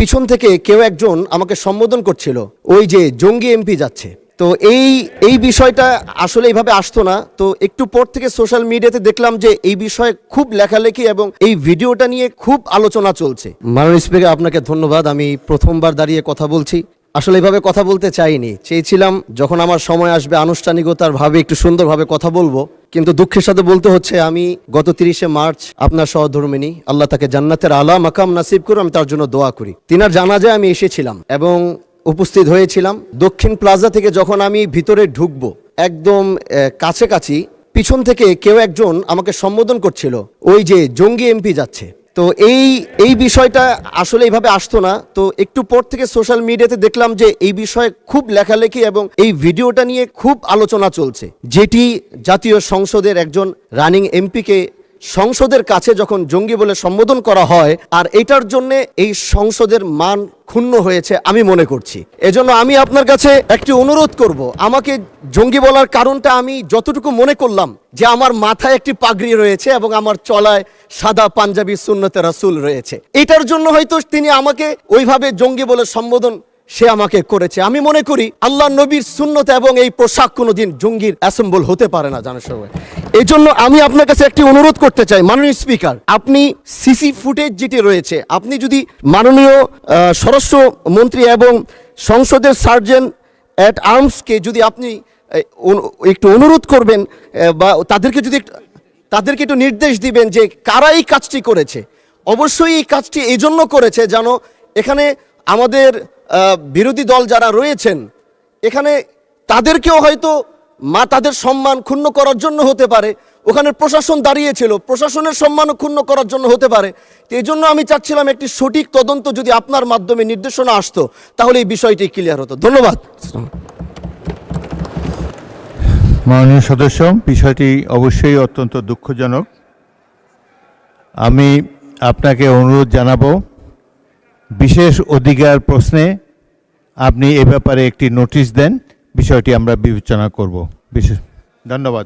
পিছন থেকে কেউ একজন আমাকে সম্বোধন করছিল, ওই যে জঙ্গি এমপি যাচ্ছে। তো এই বিষয়টা আসলে এইভাবে আসতো না। তো একটু পর থেকে সোশ্যাল মিডিয়াতে দেখলাম যে এই বিষয়ে খুব লেখালেখি এবং এই ভিডিওটা নিয়ে খুব আলোচনা চলছে। মাননীয় স্পিকার, আপনাকে ধন্যবাদ। আমি প্রথমবার দাঁড়িয়ে কথা বলছি। আসলে এইভাবে কথা বলতে চাইনি, চেয়েছিলাম যখন আমার সময় আসবে আনুষ্ঠানিকতার ভাবে একটু সুন্দরভাবে কথা বলবো। কিন্তু দুঃখের সাথে বলতে হচ্ছে, আমি গত 30শে মার্চ আপনার সহধর্মিনী, আল্লাহ তাকে জান্নাতের আলা মাকাম নাসিব করুন, আমি তার জন্য দোয়া করি। তিনার জানাজায় আমি এসেছিলাম এবং উপস্থিত হয়েছিলাম। দক্ষিণ প্লাজা থেকে যখন আমি ভিতরে ঢুকবো, একদম কাছাকাছি পিছন থেকে কেউ একজন আমাকে সম্বোধন করছিল, ওই যে জঙ্গি এমপি যাচ্ছে। তো এই বিষয়টা আসলে এইভাবে আসতো না। তো একটু পর থেকে সোশ্যাল মিডিয়াতে দেখলাম যে এই বিষয়ে খুব লেখালেখি এবং এই ভিডিওটা নিয়ে খুব আলোচনা চলছে, যেটি জাতীয় সংসদের একজন রানিং এমপিকে সংসদের কাছে যখন জঙ্গি বলে সম্বোধন করা হয়, আর এটার জন্য এই সংসদের মান ক্ষুণ্ণ হয়েছে আমি মনে করছি। এজন্য আমি আপনার কাছে একটি অনুরোধ করব, আমাকে জঙ্গি বলার কারণটা আমি যতটুকু মনে করলাম যে আমার মাথায় একটি পাগড়ি রয়েছে এবং আমার চলায় সাদা পাঞ্জাবি সুন্নতে রাসূল রয়েছে, এটার জন্য হয়তো তিনি আমাকে ওইভাবে জঙ্গি বলে সম্বোধন সে আমাকে করেছে। আমি মনে করি আল্লাহ নবীর সুন্নত এবং এই পোশাক কোনোদিন জঙ্গির অ্যাসেম্বল হতে পারে না জানার সবাই। এই জন্য আমি আপনার কাছে একটি অনুরোধ করতে চাই, মাননীয় স্পিকার, আপনি সিসি ফুটেজ যেটি রয়েছে, আপনি যদি মাননীয় স্বরাষ্ট্র মন্ত্রী এবং সংসদের সার্জেন্ট অ্যাট আর্মসকে যদি আপনি একটু অনুরোধ করবেন বা তাদেরকে একটু নির্দেশ দিবেন যে কারা এই কাজটি করেছে। অবশ্যই এই কাজটি এই জন্য করেছে যেন এখানে আমাদের বিরোধী দল যারা রয়েছেন এখানে তাদেরকেও হয়তো তাদের সম্মান ক্ষুণ্ণ করার জন্য হতে পারে, ওখানে প্রশাসন দাঁড়িয়েছিল, প্রশাসনের সম্মানও ক্ষুণ্ণ করার জন্য হতে পারে। এই জন্য আমি চাচ্ছিলাম একটি সঠিক তদন্ত যদি আপনার মাধ্যমে নির্দেশনা আসতো তাহলে এই বিষয়টি ক্লিয়ার হতো। ধন্যবাদ। মাননীয় সদস্য, বিষয়টি অবশ্যই অত্যন্ত দুঃখজনক। আমি আপনাকে অনুরোধ জানাবো, বিশেষ অধিকার প্রশ্নে আপনি এ ব্যাপারে একটি নোটিশ দেন, বিষয়টি আমরা বিবেচনা করব। বিশেষ ধন্যবাদ।